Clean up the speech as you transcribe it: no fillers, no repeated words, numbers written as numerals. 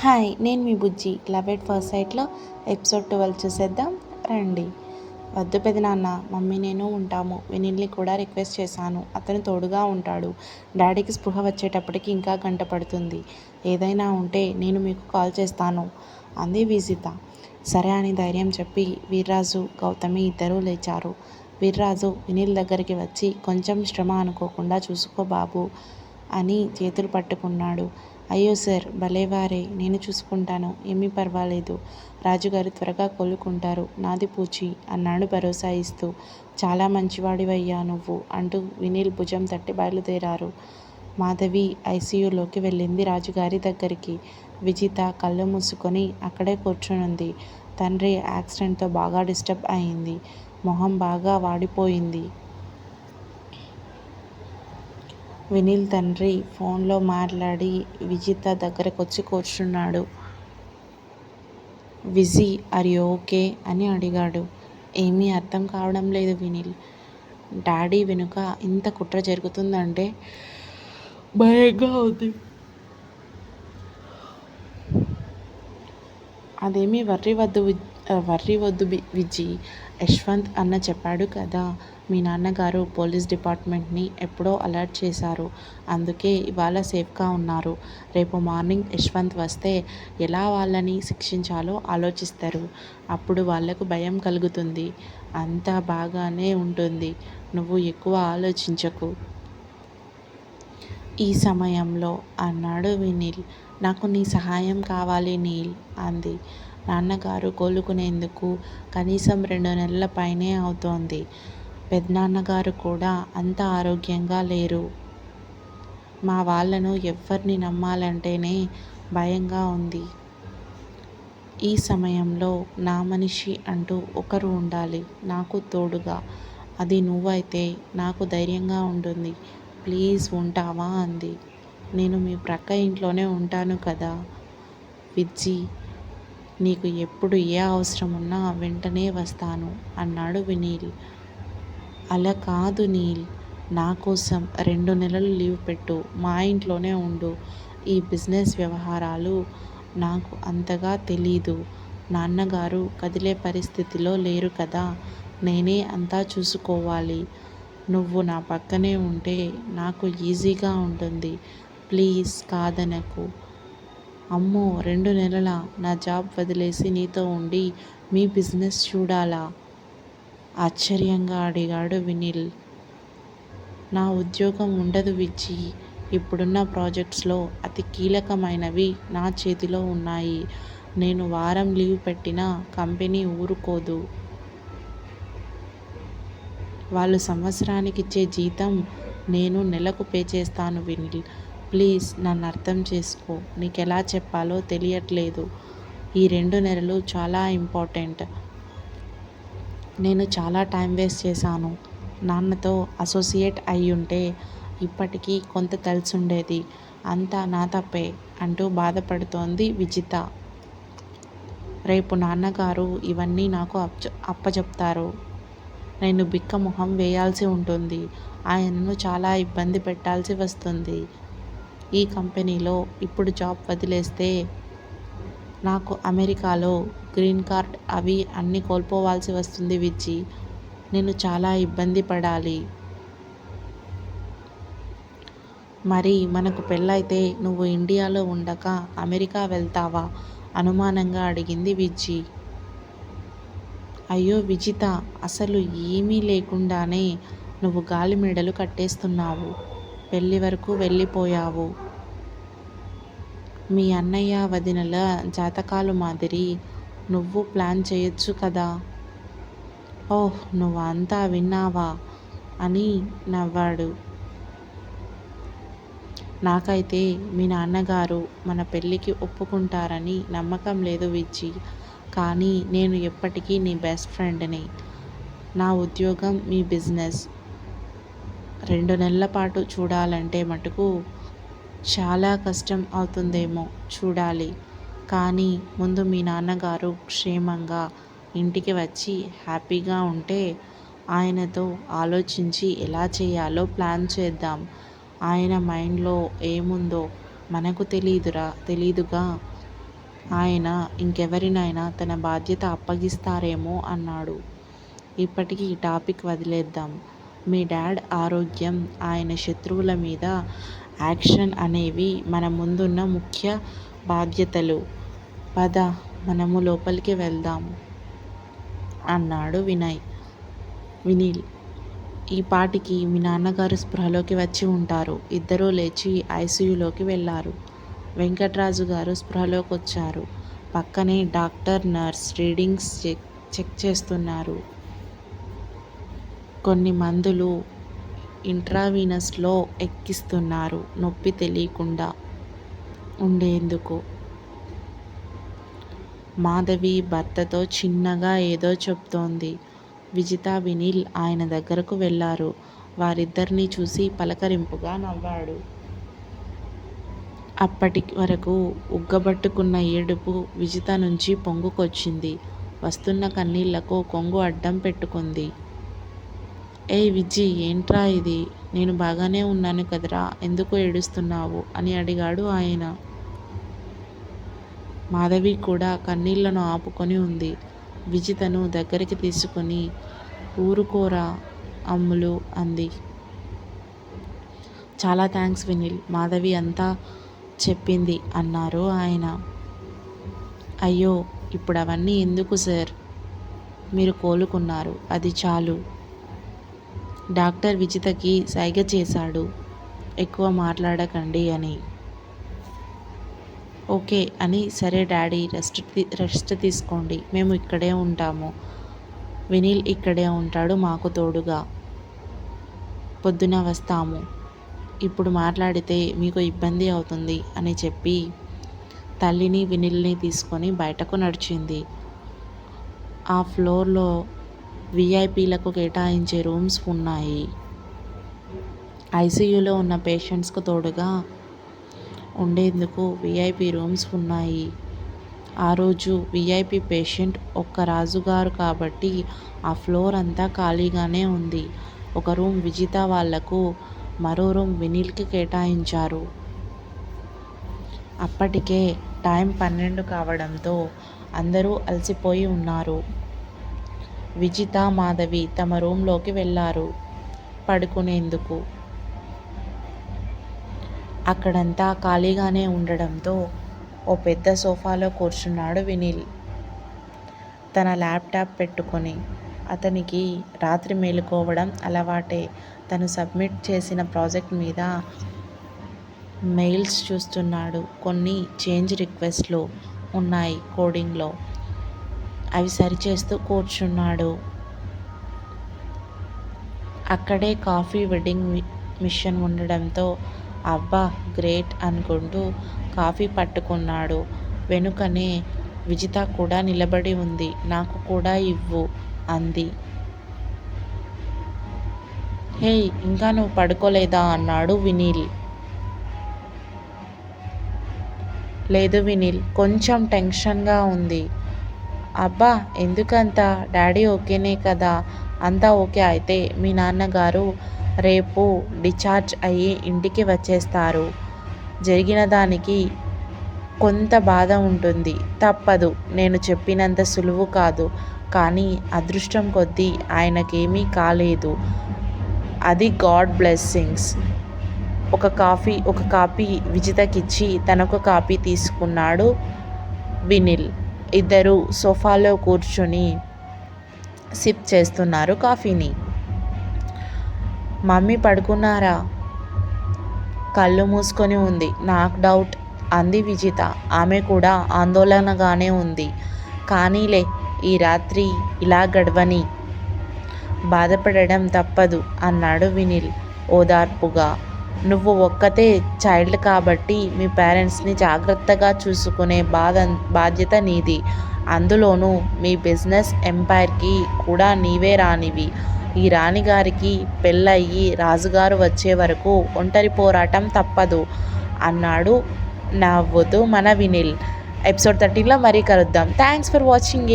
Hi, నేను మీ బుజ్జి. Love at first సైట్లో episode 12 చూసేద్దాం రండి. వద్దు పెదనాన్న, మమ్మీ నేను ఉంటాము. వినీల్ని కూడా రిక్వెస్ట్ చేశాను, అతను తోడుగా ఉంటాడు. డాడీకి స్పృహ వచ్చేటప్పటికి ఇంకా గంట పడుతుంది. ఏదైనా ఉంటే నేను మీకు కాల్ చేస్తాను అంది విజిత. సరే అని ధైర్యం చెప్పి వీర్రాజు, గౌతమి ఇద్దరూ లేచారు. వీర్రాజు వినీల్ దగ్గరికి వచ్చి, కొంచెం శ్రమ అనుకోకుండా చూసుకో బాబు అని చేతులు పట్టుకున్నాడు. అయ్యో సార్, భలేవారే, నేను చూసుకుంటాను, ఏమీ పర్వాలేదు. రాజుగారు త్వరగా కోలుకుంటారు, నాది పూచి అన్నాడు భరోసా ఇస్తూ. చాలా మంచివాడివయ్యా నువ్వు అంటూ వినీల్ భుజం తట్టి బయలుదేరారు. మాధవి ఐసీయూలోకి వెళ్ళింది రాజుగారి దగ్గరికి. విజిత కళ్ళు మూసుకొని అక్కడే కూర్చునుంది. తండ్రి యాక్సిడెంట్తో బాగా డిస్టర్బ్ అయింది. మొహం బాగా వాడిపోయింది. వినీల్ తండ్రి ఫోన్లో మాట్లాడి విజిత దగ్గరకొచ్చి కూర్చున్నాడు. విజీ, ఆర్ యూ ఓకే అని అడిగాడు. ఏమీ అర్థం కావడం లేదు వినీల్. డాడీ వెనుక ఇంత కుట్ర జరుగుతుందంటే భయంగా ఉంది. అదేమీ వర్రి వద్దు విజీ. యశ్వంత్ అన్న చెప్పాడు కదా, మీ నాన్నగారు పోలీస్ డిపార్ట్మెంట్ని ఎప్పుడో అలర్ట్ చేశారు. అందుకే ఇవాళ సేఫ్గా ఉన్నారు. రేపు మార్నింగ్ యశ్వంత్ వస్తే ఎలా వాళ్ళని శిక్షించాలో ఆలోచిస్తారు. అప్పుడు వాళ్లకు భయం కలుగుతుంది. అంతా బాగానే ఉంటుంది. నువ్వు ఎక్కువ ఆలోచించకు ఈ సమయంలో అన్నాడు వినీల్. నాకు నీ సహాయం కావాలి నీల్ అంది. నాన్నగారు కోలుకునేందుకు కనీసం 2 నెలల పైనే అవుతోంది. పెదనాన్నగారు కూడా అంత ఆరోగ్యంగా లేరు. మా వాళ్ళను ఎవ్వరిని నమ్మాలంటేనే భయంగా ఉంది. ఈ సమయంలో నా మనిషి అంటూ ఒకరు ఉండాలి నాకు తోడుగా. అది నువ్వైతే నాకు ధైర్యంగా ఉంటుంది. ప్లీజ్ ఉంటావా అంది. నేను మీ ప్రక్క ఇంట్లోనే ఉంటాను కదా విజ్జి. నీకు ఎప్పుడు ఏ అవసరం ఉన్నా వెంటనే వస్తాను అన్నాడు వినీల్. అలా కాదు నీల్, నా కోసం 2 నెలలు లీవ్ పెట్టు, మా ఇంట్లోనే ఉండు. ఈ బిజినెస్ వ్యవహారాలు నాకు అంతగా తెలీదు. నాన్నగారు కదిలే పరిస్థితిలో లేరు కదా, నేనే అంతా చూసుకోవాలి. నువ్వు నా పక్కనే ఉంటే నాకు ఈజీగా ఉంటుంది. ప్లీజ్ కాదనకు. అమ్మో, 2 నెలల నా జాబ్ వదిలేసి నీతో ఉండి మీ బిజినెస్ చూడాలా? ఆశ్చర్యంగా అడిగాడు వినీల్. నా ఉద్యోగం ఉండదు విజ్జి. ఇప్పుడున్న ప్రాజెక్ట్స్లో అతి కీలకమైనవి నా చేతిలో ఉన్నాయి. నేను వారం లీవ్ పెట్టినా కంపెనీ ఊరుకోదు. వాళ్ళు సంవత్సరానికి ఇచ్చే జీతం నేను నెలకు పే చేస్తాను వినీల్. ప్లీజ్ నన్ను అర్థం చేసుకో. నీకెలా చెప్పాలో తెలియట్లేదు. ఈ 2 నెలలు చాలా ఇంపార్టెంట్. నేను చాలా టైం వేస్ట్ చేశాను. నాన్నతో అసోసియేట్ అయ్యుంటే ఇప్పటికీ కొంత తెలిసుండేది. అంతా నా తప్పే అంటూ బాధపడుతోంది విజిత. రేపు నాన్నగారు ఇవన్నీ నాకు అప్పచెప్తారు. నేను బిక్క మొహం వేయాల్సి ఉంటుంది. ఆయనను చాలా ఇబ్బంది పెట్టాల్సి వస్తుంది. ఈ కంపెనీలో ఇప్పుడు జాబ్ వదిలేస్తే నాకు అమెరికాలో గ్రీన్ కార్డ్ అవి అన్నీ కోల్పోవాల్సి వస్తుంది విజ్జి. నేను చాలా ఇబ్బంది పడాలి. మరి మనకు పెళ్ళైతే నువ్వు ఇండియాలో ఉండక అమెరికా వెళ్తావా అనుమానంగా అడిగింది విజ్జి. అయ్యో విజిత, అసలు ఏమీ లేకుండానే నువ్వు గాలి మెడలు కట్టేస్తున్నావు. పెళ్ళి వరకు వెళ్ళిపోయావు. మీ అన్నయ్య వదినల జాతకాలు మాదిరి నువ్వు ప్లాన్ చేయొచ్చు కదా. ఓహ్, నువ్వు అంతా విన్నావా అని నవ్వాడు. నాకైతే మీ నాన్నగారు మన పెళ్ళికి ఒప్పుకుంటారని నమ్మకం లేదు విజ్జి. కానీ నేను ఎప్పటికీ నీ బెస్ట్ ఫ్రెండ్ని. నా ఉద్యోగం మీ బిజినెస్ 2 నెలల పాటు చూడాలంటే మటుకు చాలా కష్టం అవుతుందేమో, చూడాలి. కానీ ముందు మీ నాన్నగారు క్షేమంగా ఇంటికి వచ్చి హ్యాపీగా ఉంటే ఆయనతో ఆలోచించి ఎలా చేయాలో ప్లాన్ చేద్దాం. ఆయన మైండ్లో ఏముందో మనకు తెలీదుగా. ఆయన ఇంకెవరినైనా తన బాధ్యత అప్పగిస్తారేమో అన్నాడు. ఇప్పటికి ఈ టాపిక్ వదిలేద్దాం. మీ డాడ్ ఆరోగ్యం, ఆయన శత్రువుల మీద యాక్షన్ అనేవి మన ముందున్న ముఖ్య బాధ్యతలు. పద మనము లోపలికి వెళ్దాం అన్నాడు వినీల్. ఈ పాటికి మీ నాన్నగారు స్పృహలోకి వచ్చి ఉంటారు. ఇద్దరూ లేచి ఐసీయూలోకి వెళ్ళారు. వెంకట్రాజు గారు స్పృహలోకి వచ్చారు. పక్కనే డాక్టర్, నర్స్ రీడింగ్స్ చెక్ చేస్తున్నారు. కొన్ని మందులు ఇంట్రావీనస్లో ఎక్కిస్తున్నారు నొప్పి తెలియకుండా ఉండేందుకు. మాధవి భర్తతో చిన్నగా ఏదో చెప్తోంది. విజిత, వినీల్ ఆయన దగ్గరకు వెళ్ళారు. వారిద్దరినీ చూసి పలకరింపుగా నవ్వాడు. అప్పటి వరకు ఉగ్గబట్టుకున్న ఏడుపు విజిత నుంచి పొంగుకొచ్చింది. వస్తున్న కన్నీళ్లకు కొంగు అడ్డం పెట్టుకుంది. ఏయ్ విజ్జి, ఏంట్రా ఇది? నేను బాగానే ఉన్నాను కదరా, ఎందుకు ఏడుస్తున్నావు అని అడిగాడు ఆయన. మాధవి కూడా కన్నీళ్లను ఆపుకొని ఉంది. విజితను దగ్గరికి తీసుకుని ఊరుకోరా అమ్ములు అంది. చాలా థ్యాంక్స్ వినీల్, మాధవి అంతా చెప్పింది అన్నారు ఆయన. అయ్యో, ఇప్పుడు అవన్నీ ఎందుకు సార్? మీరు కోలుకున్నారు, అది చాలు. డాక్టర్ విజితకి సైగ చేశాడు, ఎక్కువ మాట్లాడకండి అని. ఓకే అని. సరే డాడీ, రెస్ట్ తీసుకోండి, మేము ఇక్కడే ఉంటాము. వినీల్ ఇక్కడే ఉంటాడు మాకు తోడుగా. పొద్దున వస్తాము. ఇప్పుడు మాట్లాడితే మీకు ఇబ్బంది అవుతుంది అని చెప్పి తల్లిని వినీల్ని తీసుకొని బయటకు నడిచింది. ఆ ఫ్లోర్లో విఐపీలకు కేటాయించే రూమ్స్ ఉన్నాయి. ఐసీయూలో ఉన్న పేషెంట్స్కు తోడుగా ఉండేందుకు విఐపీ రూమ్స్ ఉన్నాయి. ఆ రోజు విఐపీ పేషెంట్ ఒక్క రాజుగారు కాబట్టి ఆ ఫ్లోర్ అంతా ఖాళీగానే ఉంది. ఒక రూమ్ విజిత వాళ్లకు, మరో రూమ్ వినీల్కి కేటాయించారు. అప్పటికే టైం 12 కావడంతో అందరూ అలసిపోయి ఉన్నారు. విజిత, మాధవి తమ రూంలోకి వెళ్ళారు పడుకునేందుకు. అక్కడంతా ఖాళీగానే ఉండడంతో ఓ పెద్ద సోఫాలో కూర్చున్నాడు వినీల్ తన ల్యాప్టాప్ పెట్టుకొని. అతనికి రాత్రి మేలుకోవడం అలవాటే. తను సబ్మిట్ చేసిన ప్రాజెక్ట్ మీద మెయిల్స్ చూస్తున్నాడు. కొన్ని చేంజ్ రిక్వెస్ట్లు ఉన్నాయి కోడింగ్లో, అవి సరిచేస్తూ కూర్చున్నాడు. అక్కడే కాఫీ వెండింగ్ మిషన్ ఉండడంతో అబ్బా గ్రేట్ అనుకుంటూ కాఫీ పట్టుకున్నాడు. వెనుకనే విజిత కూడా నిలబడి ఉంది. నాకు కూడా ఇవ్వు అంది. హే, ఇంకా నువ్వు పడుకోలేదా అన్నాడు వినీల్. లేదు వినీల్, కొంచెం టెన్షన్గా ఉంది. అబ్బా ఎందుకంతా? డాడీ ఓకేనే కదా? అంతా ఓకే అయితే మీ నాన్నగారు రేపు డిశ్చార్జ్ అయ్యి ఇంటికి వచ్చేస్తారు. జరిగిన దానికి కొంత బాధ ఉంటుంది, తప్పదు. నేను చెప్పినంత సులువు కాదు, కానీ అదృష్టం కొద్దీ ఆయనకేమీ కాలేదు. అది గాడ్ బ్లెస్సింగ్స్. ఒక కాపీ విజితకిచ్చి తనొక కాపీ తీసుకున్నాడు వినీల్. ఇద్దరు సోఫాలో కూర్చొని సిప్ చేస్తున్నారు కాఫీని. మమ్మీ పడుకున్నారా? కళ్ళు మూసుకొని ఉంది. నాకు డౌట్ అంది విజిత. ఆమె కూడా ఆందోళనగానే ఉంది. కానీలే, ఈ రాత్రి ఇలా గడవని. బాధపడడం తప్పదు అన్నాడు వినీల్ ఓదార్పుగా. నువ్వు ఒక్కతే చైల్డ్ కాబట్టి మీ పేరెంట్స్ని జాగ్రత్తగా చూసుకునే బాధ్యత నీది. అందులోనూ మీ బిజినెస్ ఎంపైర్కి కూడా నీవే రాణివి. ఈ రాణిగారికి పెళ్ళయ్యి రాజుగారు వచ్చే వరకు ఒంటరి పోరాటం తప్పదు అన్నాడు నవ్వుతూ మన వినీల్. ఎపిసోడ్ 13లో మరీ కలుద్దాం. Thanks for watching.